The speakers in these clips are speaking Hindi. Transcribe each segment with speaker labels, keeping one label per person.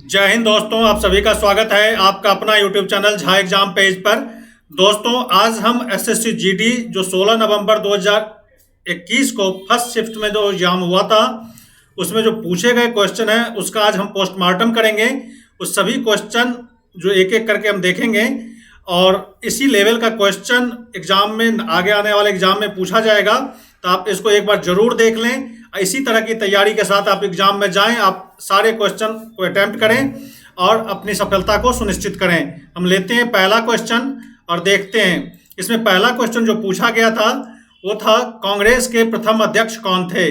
Speaker 1: जय हिंद दोस्तों, आप सभी का स्वागत है आपका अपना YouTube channel Jha exam page पर। दोस्तों, आज हम एसएससी जीडी जो 16 नवंबर 2021 को फर्स्ट शिफ्ट में जो एग्जाम हुआ था उसमें जो पूछे गए क्वेश्चन है उसका आज हम पोस्टमार्टम करेंगे। उस सभी क्वेश्चन जो एक एक करके हम देखेंगे और इसी लेवल का क्वेश्चन एग्जाम में आगे आने वाले एग्जाम में पूछा जाएगा, तो आप इसको एक बार जरूर देख लें। इसी तरह की तैयारी के साथ आप एग्जाम में जाएं, आप सारे क्वेश्चन को अटेम्प्ट करें और अपनी सफलता को सुनिश्चित करें। हम लेते हैं पहला क्वेश्चन और देखते हैं। इसमें पहला क्वेश्चन जो पूछा गया था वो था, कांग्रेस के प्रथम अध्यक्ष कौन थे?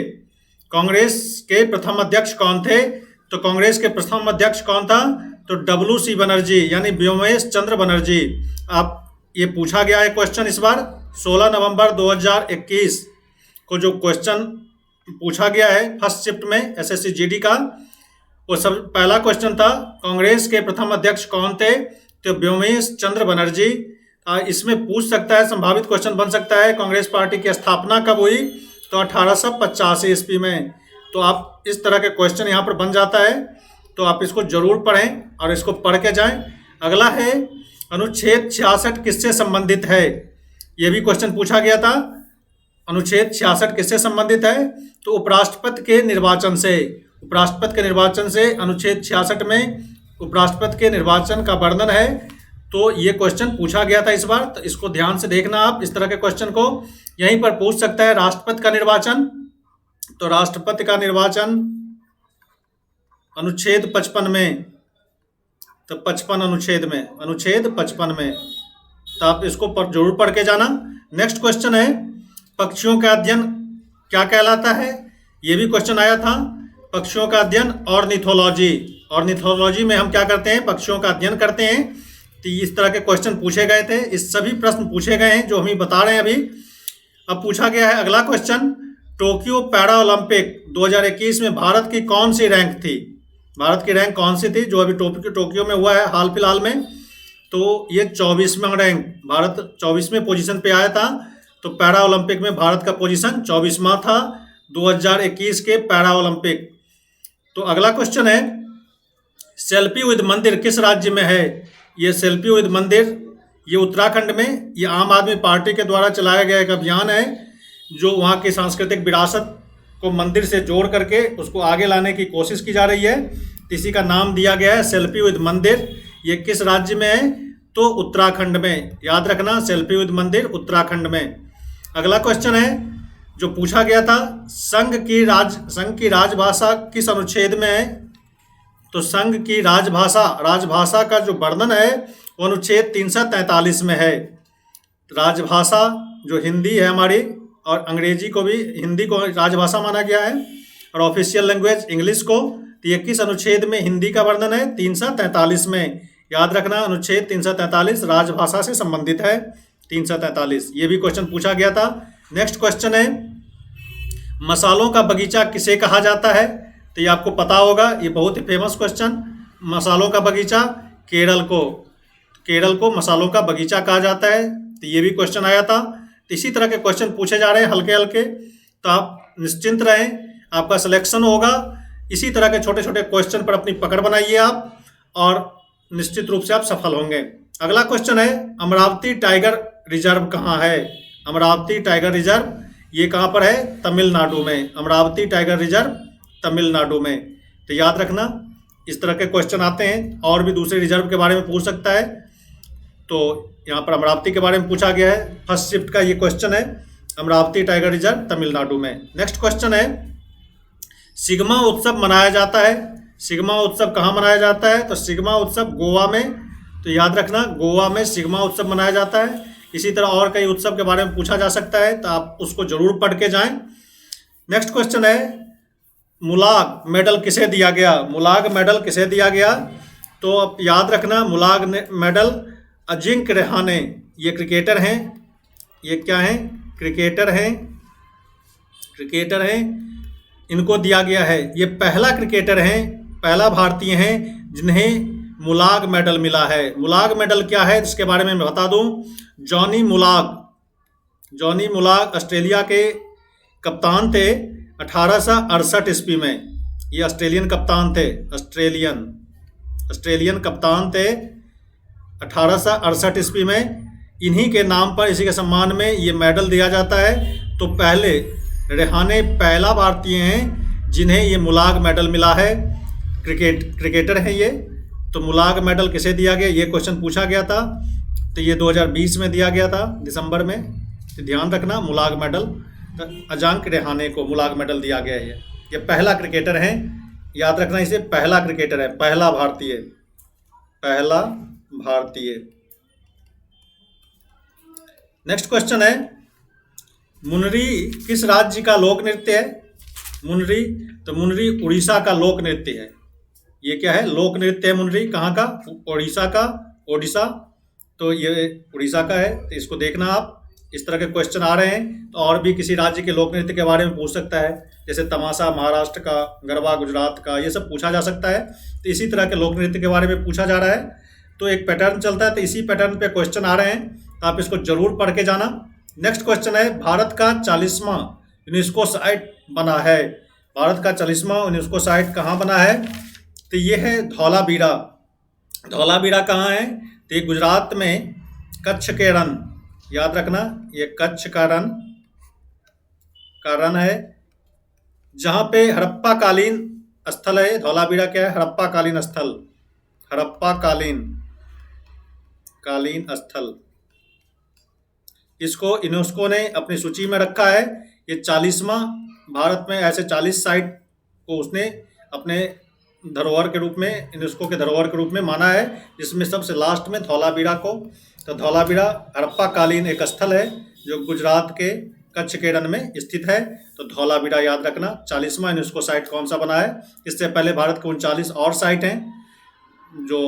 Speaker 1: कांग्रेस के प्रथम अध्यक्ष कौन थे? तो कांग्रेस के प्रथम अध्यक्ष कौन था? तो WC बनर्जी यानी व्योमेश चंद्र बनर्जी। आप ये पूछा गया है क्वेश्चन इस बार 16 नवंबर 2021 को जो क्वेश्चन पूछा गया है फर्स्ट शिफ्ट में एसएससी जीडी का, वो सब पहला क्वेश्चन था, कांग्रेस के प्रथम अध्यक्ष कौन थे? तो व्योमेश चंद्र बनर्जी। इसमें पूछ सकता है, संभावित क्वेश्चन बन सकता है, कांग्रेस पार्टी की स्थापना कब हुई? तो 1885 ईस्वी में। तो आप इस तरह के क्वेश्चन यहाँ पर बन जाता है, तो आप इसको जरूर पढ़ें और इसको पढ़ के जाएं। अगला है, अनुच्छेद 66 किससे संबंधित है? ये भी क्वेश्चन पूछा गया था। अनुच्छेद 66 किससे संबंधित है? तो उपराष्ट्रपति के निर्वाचन से। उपराष्ट्रपति के निर्वाचन से अनुच्छेद 66 में उपराष्ट्रपति के निर्वाचन का वर्णन है। तो ये क्वेश्चन पूछा गया था इस बार, तो इसको ध्यान से देखना आप इस तरह के क्वेश्चन को। यहीं पर पूछ सकता है राष्ट्रपति का निर्वाचन। तो राष्ट्रपति का निर्वाचन अनुच्छेद 55 में, तो 55 अनुच्छेद में, अनुच्छेद 55 में। तो आप इसको जरूर पढ़ के जाना। नेक्स्ट क्वेश्चन है, पक्षियों का अध्ययन क्या कहलाता है? ये भी क्वेश्चन आया था। पक्षियों का अध्ययन ऑर्निथोलॉजी। ऑर्निथोलॉजी में हम क्या करते हैं? पक्षियों का अध्ययन करते हैं। तो इस तरह के क्वेश्चन पूछे गए थे, इस सभी प्रश्न पूछे गए हैं जो हम बता रहे हैं अभी। अब पूछा गया है अगला क्वेश्चन, टोक्यो पैरा ओलंपिक 2021 में भारत की कौन सी रैंक थी? भारत की रैंक कौन सी थी जो अभी टोक्यो में हुआ है हाल फिलहाल में? तो ये 24वां रैंक, भारत 24वें पोजीशन पे आया था। तो पैरा ओलंपिक में भारत का पोजीशन 24वां था 2021 के पैरा ओलंपिक। तो अगला क्वेश्चन है, सेल्फी विद मंदिर किस राज्य में है? ये सेल्फी विद मंदिर ये उत्तराखंड में, ये आम आदमी पार्टी के द्वारा चलाया गया एक अभियान है जो वहाँ की सांस्कृतिक विरासत को मंदिर से जोड़ करके उसको आगे लाने की कोशिश की जा रही है। इसी का नाम दिया गया है सेल्फी विद मंदिर। ये किस राज्य में है? तो उत्तराखंड में। याद रखना, सेल्फी विद मंदिर उत्तराखंड में। अगला क्वेश्चन है जो पूछा गया था, संघ की राजभाषा किस अनुच्छेद में है? तो संघ की राजभाषा का जो वर्णन है वो अनुच्छेद 343 में है। राजभाषा जो हिंदी है हमारी, और अंग्रेजी को भी, हिंदी को राजभाषा माना गया है और ऑफिशियल लैंग्वेज इंग्लिश को। तो ये किस अनुच्छेद में हिंदी का वर्णन है? 343 में। याद रखना, अनुच्छेद 343 राजभाषा से संबंधित है। 343 ये भी क्वेश्चन पूछा गया था। नेक्स्ट क्वेश्चन है, मसालों का बगीचा किसे कहा जाता है? तो ये आपको पता होगा, ये बहुत ही फेमस क्वेश्चन। मसालों का बगीचा केरल को मसालों का बगीचा कहा जाता है। तो ये भी क्वेश्चन आया था। तो इसी तरह के क्वेश्चन पूछे जा रहे हैं हल्के हल्के, तो आप निश्चिंत रहें, आपका सिलेक्शन होगा। इसी तरह के छोटे छोटे क्वेश्चन पर अपनी पकड़ बनाइए आप, और निश्चित रूप से आप सफल होंगे। अगला क्वेश्चन है, अमरावती टाइगर रिजर्व कहाँ है? अमरावती टाइगर रिजर्व ये कहाँ पर है? तमिलनाडु में। अमरावती टाइगर रिजर्व तमिलनाडु में। तो याद रखना, इस तरह के क्वेश्चन आते हैं। और भी दूसरे रिजर्व के बारे में पूछ सकता है, तो यहाँ पर अमरावती के बारे में पूछा गया है। फर्स्ट शिफ्ट का ये क्वेश्चन है, अमरावती टाइगर रिजर्व तमिलनाडु में। नेक्स्ट क्वेश्चन है, सिग्मा उत्सव मनाया जाता है। सिग्मा उत्सव कहाँ मनाया जाता है? तो सिग्मा उत्सव गोवा में। तो याद रखना, गोवा में सिग्मा उत्सव मनाया जाता है। इसी तरह और कई उत्सव के बारे में पूछा जा सकता है, तो आप उसको जरूर पढ़ के जाएं। नेक्स्ट क्वेश्चन है, मुलाग मेडल किसे दिया गया? मुलाग मेडल किसे दिया गया? तो अब याद रखना, मुलाग मेडल अजिंक्य रहाणे, ये क्रिकेटर हैं। ये क्या हैं? क्रिकेटर हैं, इनको दिया गया है। ये पहला क्रिकेटर हैं, पहला भारतीय हैं जिन्हें मुलाग मेडल मिला है। मुलाग मेडल क्या है इसके बारे में मैं बता दूं। जॉनी मुलाग ऑस्ट्रेलिया के कप्तान थे 1868 ईस्वी में। ये ऑस्ट्रेलियन कप्तान थे, ऑस्ट्रेलियन। ऑस्ट्रेलियन कप्तान थे 1868 ईस्वी में। इन्हीं के नाम पर, इसी के सम्मान में ये मेडल दिया जाता है। तो पहले रेहाने पहला भारतीय हैं जिन्हें ये मुलाग मेडल मिला है। क्रिकेटर हैं ये। तो मुलाग मेडल किसे दिया गया, ये क्वेश्चन पूछा गया था। तो ये 2020 में दिया गया था दिसंबर में। तो ध्यान रखना, मुलाग मेडल तो अजांक रेहाने को मुलाग मेडल दिया गया है। ये पहला क्रिकेटर है, याद रखना इसे, पहला क्रिकेटर है, पहला भारतीय। नेक्स्ट क्वेश्चन है, मुनरी किस राज्य का लोक नृत्य है? मुनरी, तो मुनरी उड़ीसा का लोक नृत्य है। ये क्या है? लोक नृत्य है मुनरी। कहाँ का? ओडिशा। तो ये उड़ीसा का है। तो इसको देखना आप, इस तरह के क्वेश्चन आ रहे हैं। तो और भी किसी राज्य के लोक नृत्य के बारे में पूछ सकता है, जैसे तमाशा महाराष्ट्र का, गरबा गुजरात का, ये सब पूछा जा सकता है। तो इसी तरह के लोक नृत्य के बारे में पूछा जा रहा है। तो एक पैटर्न चलता है, तो इसी पैटर्न पे क्वेश्चन आ रहे हैं। तो आप इसको जरूर पढ़ के जाना। नेक्स्ट क्वेश्चन है, भारत का 40वां यूनेस्को साइट बना है। भारत का 40वां यूनेस्को साइट कहाँ बना है? तो ये है धौलावीरा। धौलावीरा कहाँ है? तो ये गुजरात में कच्छ के रण, याद रखना, ये कच्छ का रण है, जहाँ पे हड़प्पा कालीन स्थल है। धौलावीरा क्या है? हड़प्पा कालीन स्थल, हड़प्पा कालीन स्थल। इसको यूनेस्को ने अपनी सूची में रखा है। ये 40वां, भारत में ऐसे 40 साइट को उसने अपने धरोहर के रूप में, यूनेस्को के धरोहर के रूप में माना है, जिसमें सबसे लास्ट में धौलावीरा को। तो धौलावीरा हड़प्पा कालीन एक स्थल है जो गुजरात के कच्छ के रण में स्थित है। तो धौलावीरा याद रखना। 40वां यूनेस्को साइट कौन सा बना है? इससे पहले भारत के 39 और साइट हैं जो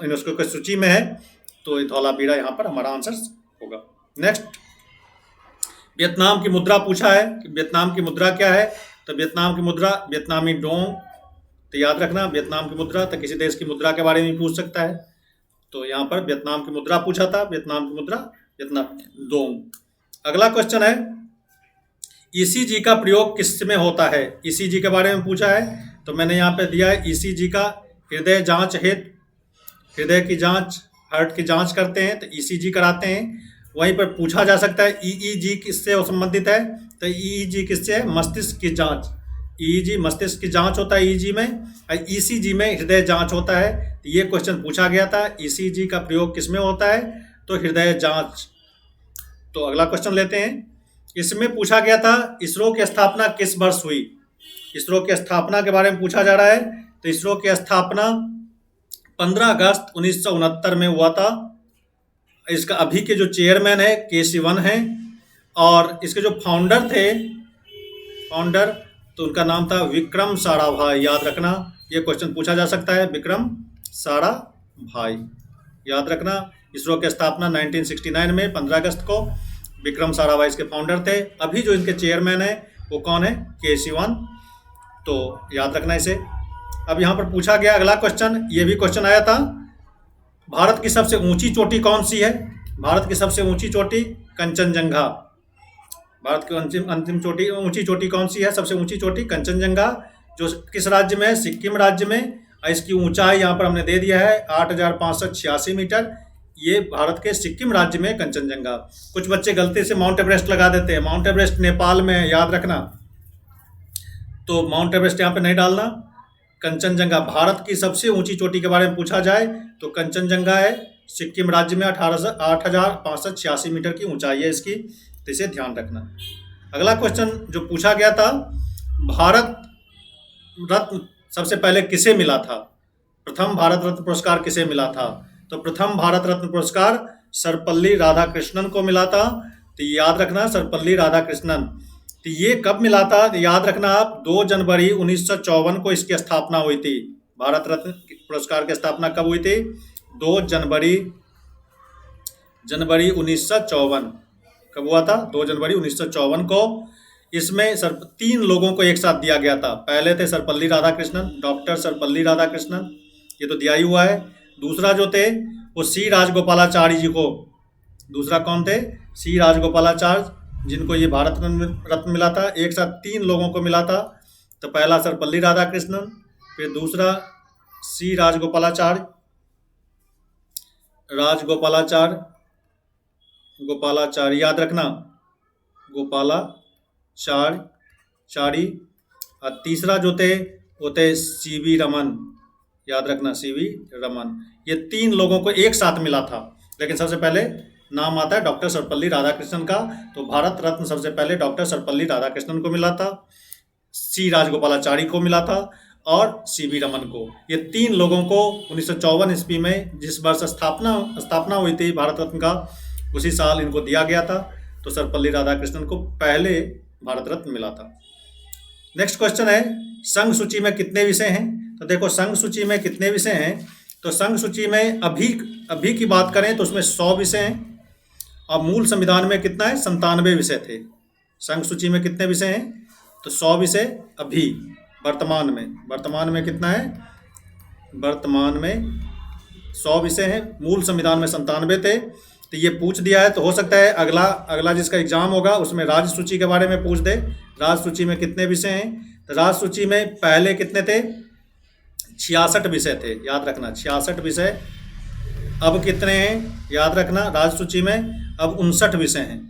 Speaker 1: यूनेस्को की सूची में है। तो धौलावीरा यहाँ पर हमारा आंसर होगा। नेक्स्ट, वियतनाम की मुद्रा पूछा है कि वियतनाम की मुद्रा क्या है? तो वियतनाम की मुद्रा वियतनामी डोंग। तो याद रखना, वियतनाम की मुद्रा, तो किसी देश की मुद्रा के बारे में पूछ सकता है। तो यहाँ पर वियतनाम की मुद्रा पूछा था, वियतनाम की मुद्रा वियतनामी डोंग। अगला क्वेश्चन है, ईसीजी का प्रयोग किस में होता है? ईसीजी के बारे में पूछा है। तो मैंने यहाँ पे दिया है, ईसीजी का हृदय जांच हेतु, हृदय की जांच, हार्ट की जांच करते हैं तो ईसीजी कराते हैं। वहीं पर पूछा जा सकता है ईईजी किससे संबंधित है? तो ईईजी किससे है? मस्तिष्क की जांच। ईईजी मस्तिष्क की जांच होता है ईजी में, और ईसीजी में हृदय जांच होता है। तो ये क्वेश्चन पूछा गया था, ईसीजी का प्रयोग किस में होता है? तो हृदय जांच। तो अगला क्वेश्चन लेते हैं। इसमें पूछा गया था, इसरो की स्थापना किस वर्ष हुई? इसरो की स्थापना के बारे में पूछा जा रहा है। तो इसरो की स्थापना 15 अगस्त 1969 में हुआ था। इसका अभी के जो चेयरमैन है के सिवन हैं, और इसके जो फाउंडर थे, तो उनका नाम था विक्रम साराभाई। याद रखना, ये क्वेश्चन पूछा जा सकता है, विक्रम साराभाई। याद रखना, इसरो की स्थापना 1969 में 15 अगस्त को विक्रम साराभाई इसके फाउंडर थे। अभी जो इनके चेयरमैन है वो कौन है? के सिवन। तो याद रखना इसे। अब यहाँ पर पूछा गया अगला क्वेश्चन, ये भी क्वेश्चन आया था, भारत की सबसे ऊंची चोटी कौन सी है? भारत की सबसे ऊंची चोटी कंचनजंगा। भारत की अंतिम चोटी, ऊंची चोटी कौन सी है? सबसे ऊंची चोटी कंचनजंगा, जो किस राज्य में है? सिक्किम राज्य में। इसकी ऊंचाई यहाँ पर हमने दे दिया है 8,586 मीटर। ये भारत के सिक्किम राज्य में कंचनजंगा। कुछ बच्चे गलती से माउंट एवरेस्ट लगा देते हैं। माउंट एवरेस्ट नेपाल में है, याद रखना। तो माउंट एवरेस्ट यहाँ पे नहीं डालना। कंचनजंगा भारत की सबसे ऊंची चोटी के बारे में पूछा जाए तो कंचनजंगा है, सिक्किम राज्य में 8,586 मीटर की ऊंचाई है इसकी। तो इसे ध्यान रखना। अगला क्वेश्चन जो पूछा गया था, भारत रत्न सबसे पहले किसे मिला था? प्रथम भारत रत्न पुरस्कार किसे मिला था? तो प्रथम भारत रत्न पुरस्कार सर्वपल्ली राधाकृष्णन को मिला था। तो याद रखना, सर्वपल्ली राधाकृष्णन। तो ये कब मिला था? तो याद रखना आप, 2 जनवरी 1954 को इसकी स्थापना हुई थी। भारत रत्न पुरस्कार की स्थापना कब हुई थी? 2 जनवरी 1954 कब हुआ था? 2 जनवरी 1954 को। इसमें 3 लोगों को एक साथ दिया गया था। पहले थे सर्वपल्ली राधाकृष्णन, डॉक्टर सर्वपल्ली राधाकृष्णन, ये तो दिया ही हुआ है। दूसरा जो थे वो सी राजगोपालाचारी जी को, दूसरा कौन थे? सी राजगोपालाचार्य, जिनको ये भारत रत्न मिला था। एक साथ 3 लोगों को मिला था। तो पहला सर्वपल्ली राधाकृष्णन, फिर दूसरा सी राजगोपालाचार्य, राजगोपालाचार्य, गोपालाचार्य याद रखना, गोपालाचार्य चारी। और तीसरा जो थे वो थे सीवी रमन, याद रखना सीवी रमन। ये 3 लोगों को एक साथ मिला था, लेकिन सबसे पहले नाम आता है डॉक्टर सर्वपल्ली राधाकृष्णन का। तो भारत रत्न सबसे पहले डॉक्टर सर्वपल्ली राधाकृष्णन को मिला था, सी राजगोपालाचारी को मिला था और सीवी रमन को। ये 3 लोगों को 1954 ईस्वी में जिस वर्ष स्थापना हुई थी भारत रत्न का, उसी साल इनको दिया गया था। तो सर्वपल्ली राधाकृष्णन को पहले भारत रत्न मिला था। नेक्स्ट क्वेश्चन है, संघ सूची में कितने विषय हैं? तो देखो संघ सूची में कितने विषय हैं, तो संघ सूची में अभी की बात करें तो उसमें 100 विषय हैं, और मूल संविधान में कितना है, 97 विषय थे। संघ सूची में कितने विषय हैं, तो 100 विषय अभी वर्तमान में कितना है, वर्तमान में 100 विषय हैं, मूल संविधान में 97 थे। तो ये पूछ दिया है, तो हो सकता है अगला जिसका एग्जाम होगा उसमें राज्य सूची के बारे में पूछ दे। राज्य सूची में कितने विषय हैं, तो राज्य सूची में पहले कितने थे, 66 विषय थे, याद रखना 66 विषय। अब कितने हैं, याद रखना, राज्य सूची में अब 59 विषय हैं।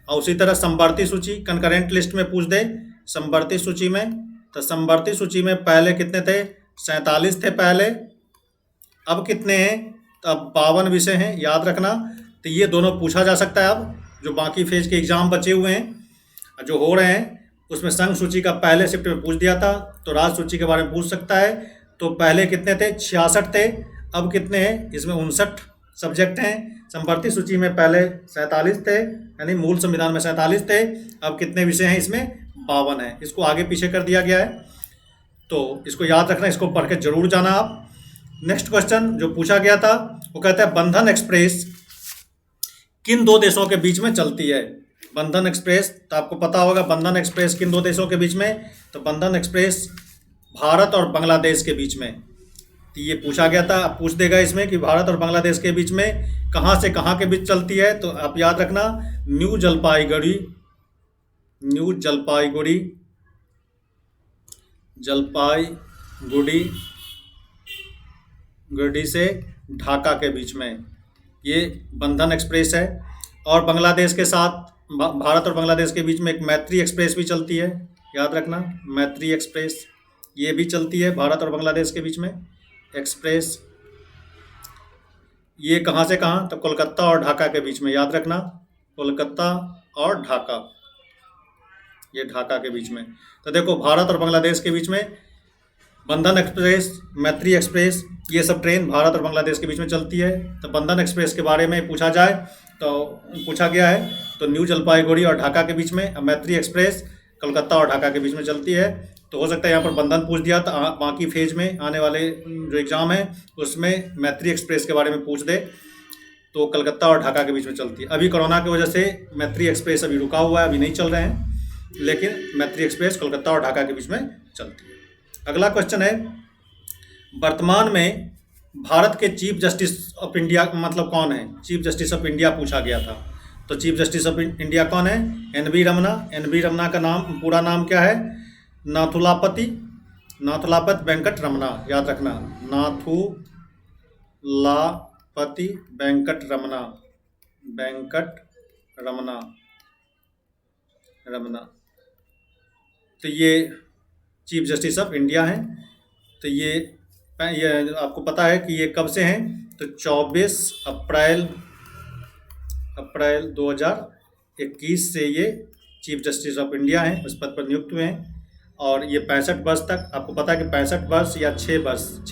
Speaker 1: और उसी तरह समवर्ती सूची, कंकरेंट लिस्ट में पूछ दे समवर्ती सूची में, तो समवर्ती सूची में पहले कितने थे, 47 थे पहले, अब कितने हैं, तो अब 52 विषय हैं, याद रखना। तो ये दोनों पूछा जा सकता है। अब जो बाकी फेज के एग्जाम बचे हुए हैं जो हो रहे हैं, उसमें संघ सूची का पहले शिफ्ट में पूछ दिया था, तो राज्य सूची के बारे में पूछ सकता है। तो पहले कितने थे, 66 थे, अब कितने हैं, इसमें 59 सब्जेक्ट हैं। समवर्ती सूची में पहले 47 थे, यानी मूल संविधान में 47 थे, अब कितने विषय हैं, इसमें 52 हैं। इसको आगे पीछे कर दिया गया है, तो इसको याद रखना, इसको पढ़ के जरूर जाना आप। नेक्स्ट क्वेश्चन जो पूछा गया था वो कहता है बंधन एक्सप्रेस किन 2 देशों के बीच में चलती है। बंधन एक्सप्रेस, तो आपको पता होगा बंधन एक्सप्रेस किन 2 देशों के बीच में, तो बंधन एक्सप्रेस भारत और बांग्लादेश के बीच में। तो ये पूछा गया था, आप पूछ देगा इसमें कि भारत और बांग्लादेश के बीच में कहाँ से कहाँ के बीच चलती है। तो आप याद रखना न्यू जलपाईगुड़ी गुड़ी से ढाका के बीच में ये बंधन एक्सप्रेस है। और बांग्लादेश के साथ भारत और बांग्लादेश के बीच में एक मैत्री एक्सप्रेस भी चलती है, याद रखना मैत्री एक्सप्रेस, ये भी चलती है भारत और बांग्लादेश के बीच में एक्सप्रेस। ये कहाँ से कहाँ, तो कोलकाता और ढाका के बीच में, याद रखना कोलकाता और ढाका, ये ढाका के बीच में। तो देखो भारत और बांग्लादेश के बीच में बंधन एक्सप्रेस, मैत्री एक्सप्रेस, ये सब ट्रेन भारत और बांग्लादेश के बीच में चलती है। तो बंधन एक्सप्रेस के बारे में पूछा जाए तो पूछा गया है, तो न्यू जलपाईगुड़ी और ढाका के बीच में, मैत्री एक्सप्रेस कोलकाता और ढाका के बीच में चलती है। तो हो सकता है यहाँ पर बंधन पूछ दिया, तो बाकी फेज में आने वाले जो एग्ज़ाम है उसमें मैत्री एक्सप्रेस के बारे में पूछ दे, तो कलकत्ता और ढाका के बीच में चलती है। अभी कोरोना की वजह से मैत्री एक्सप्रेस अभी रुका हुआ है, अभी नहीं चल रहे हैं, लेकिन मैत्री एक्सप्रेस कोलकाता और ढाका के बीच में चलती है। अगला क्वेश्चन है, वर्तमान में भारत के चीफ जस्टिस ऑफ इंडिया मतलब कौन है? चीफ जस्टिस ऑफ इंडिया पूछा गया था। तो चीफ जस्टिस ऑफ इंडिया कौन है? एन.वी. रमना। एन.वी. रमना का पूरा नाम क्या है? नाथुलापति वेंकट रमना, याद रखना नाथुलापति वेंकट रमना। तो ये चीफ जस्टिस ऑफ इंडिया हैं। तो ये आपको पता है कि ये कब से हैं? तो 24 अप्रैल 2021 से ये चीफ जस्टिस ऑफ इंडिया हैं, उस पद पर नियुक्त हुए हैं। और ये 65 वर्ष तक, आपको पता है कि 65 वर्ष या 6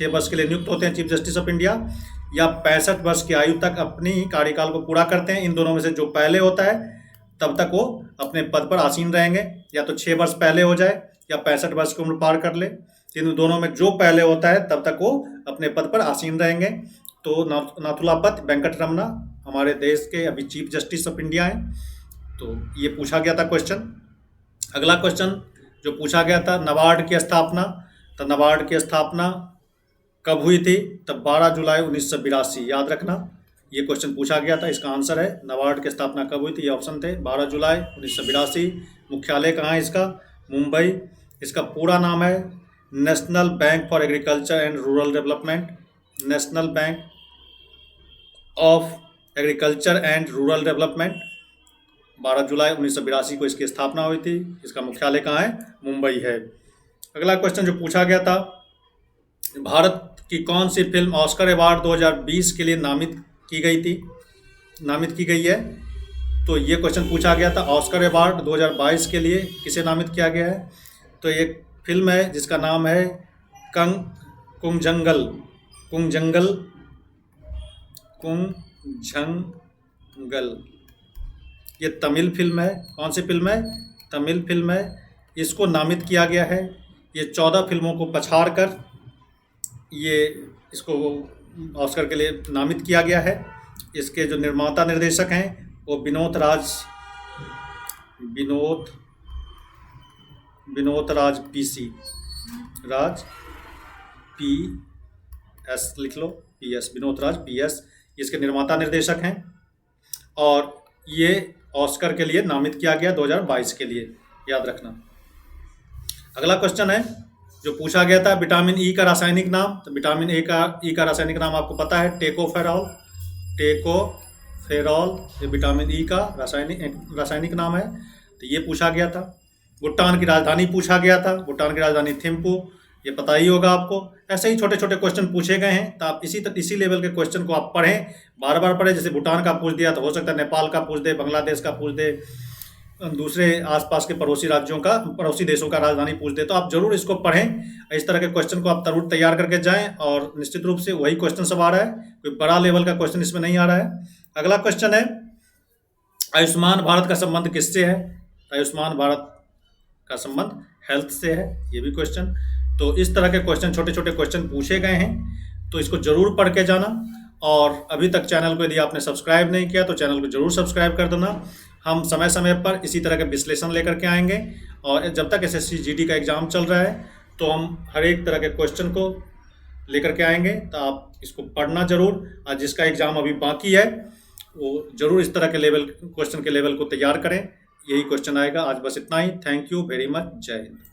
Speaker 1: वर्ष के लिए नियुक्त होते हैं चीफ जस्टिस ऑफ इंडिया, या 65 वर्ष की आयु तक अपनी कार्यकाल को पूरा करते हैं। इन दोनों में से जो पहले होता है तब तक वो अपने पद पर आसीन रहेंगे, या तो 6 वर्ष पहले हो जाए या 65 वर्ष की उम्र पार कर ले। इन दोनों में जो पहले होता है तब तक वो अपने पद पर आसीन रहेंगे। तो नाथुलापति वेंकट रमना हमारे देश के अभी चीफ जस्टिस ऑफ इंडिया हैं। तो ये पूछा गया था क्वेश्चन। अगला क्वेश्चन जो पूछा गया था, नाबार्ड की स्थापना। तो नाबार्ड की स्थापना कब हुई थी? तब 12 जुलाई 1982, याद रखना ये क्वेश्चन पूछा गया था। इसका आंसर है नाबार्ड की स्थापना कब हुई थी, ये ऑप्शन थे 12 जुलाई 1982। मुख्यालय कहाँ है इसका? मुंबई। इसका पूरा नाम है national bank for agriculture and rural development, national bank of agriculture and rural development, 12 जुलाई 1982 को इसकी स्थापना हुई थी। इसका मुख्यालय कहाँ है? मुंबई है। अगला क्वेश्चन जो पूछा गया था, भारत की कौन सी फिल्म ऑस्कर अवार्ड 2020 के लिए नामित की गई है? तो ये क्वेश्चन पूछा गया था। ऑस्कर अवार्ड 2022 के लिए किसे नामित किया गया है? तो एक फिल्म है जिसका नाम है कुंजंगल। ये तमिल फिल्म है। कौन सी फिल्म है? तमिल फिल्म है। इसको नामित किया गया है। ये 14 फिल्मों को पछाड़ कर इसको ऑस्कर के लिए नामित किया गया है। इसके जो निर्माता निर्देशक हैं वो विनोद राज पी एस लिख लो, विनोद राज PS इसके निर्माता निर्देशक हैं और ये ऑस्कर के लिए नामित किया गया 2022 के लिए, याद रखना। अगला क्वेश्चन है जो पूछा गया था, विटामिन ई का रासायनिक नाम। तो विटामिन ई का रासायनिक नाम आपको पता है, टेकोफेरॉल। ये विटामिन ई का रासायनिक नाम है। तो ये पूछा गया था। भूटान की राजधानी पूछा गया था। भूटान की राजधानी थिम्पू, ये पता ही होगा आपको। ऐसे ही छोटे छोटे क्वेश्चन पूछे गए हैं, तो आप इसी लेवल के क्वेश्चन को आप पढ़ें, बार बार पढ़ें। जैसे भूटान का पूछ दिया तो हो सकता है नेपाल का पूछ दे, बांग्लादेश का पूछ दे, दूसरे आसपास के पड़ोसी देशों का राजधानी पूछ दे। तो आप जरूर इसको पढ़ें। इस तरह के क्वेश्चन को आप जरूर तैयार करके जाएं और निश्चित रूप से वही क्वेश्चन सब आ रहा है, कोई बड़ा लेवल का क्वेश्चन इसमें नहीं आ रहा है। अगला क्वेश्चन है, आयुष्मान भारत का संबंध किससे है? आयुष्मान भारत का संबंध हेल्थ से है, ये भी क्वेश्चन। तो इस तरह के क्वेश्चन, छोटे छोटे क्वेश्चन पूछे गए हैं, तो इसको जरूर पढ़ के जाना। और अभी तक चैनल को यदि आपने सब्सक्राइब नहीं किया तो चैनल को जरूर सब्सक्राइब कर देना। हम समय समय पर इसी तरह के विश्लेषण लेकर के आएंगे और जब तक SSC GD का एग्ज़ाम चल रहा है तो हम हर एक तरह के क्वेश्चन को लेकर के आएंगे। तो आप इसको पढ़ना जरूर, और जिसका एग्ज़ाम अभी बाकी है वो जरूर इस तरह के क्वेश्चन के लेवल को तैयार करें। यही क्वेश्चन आएगा। आज बस इतना ही। Thank you very much. जय हिंद।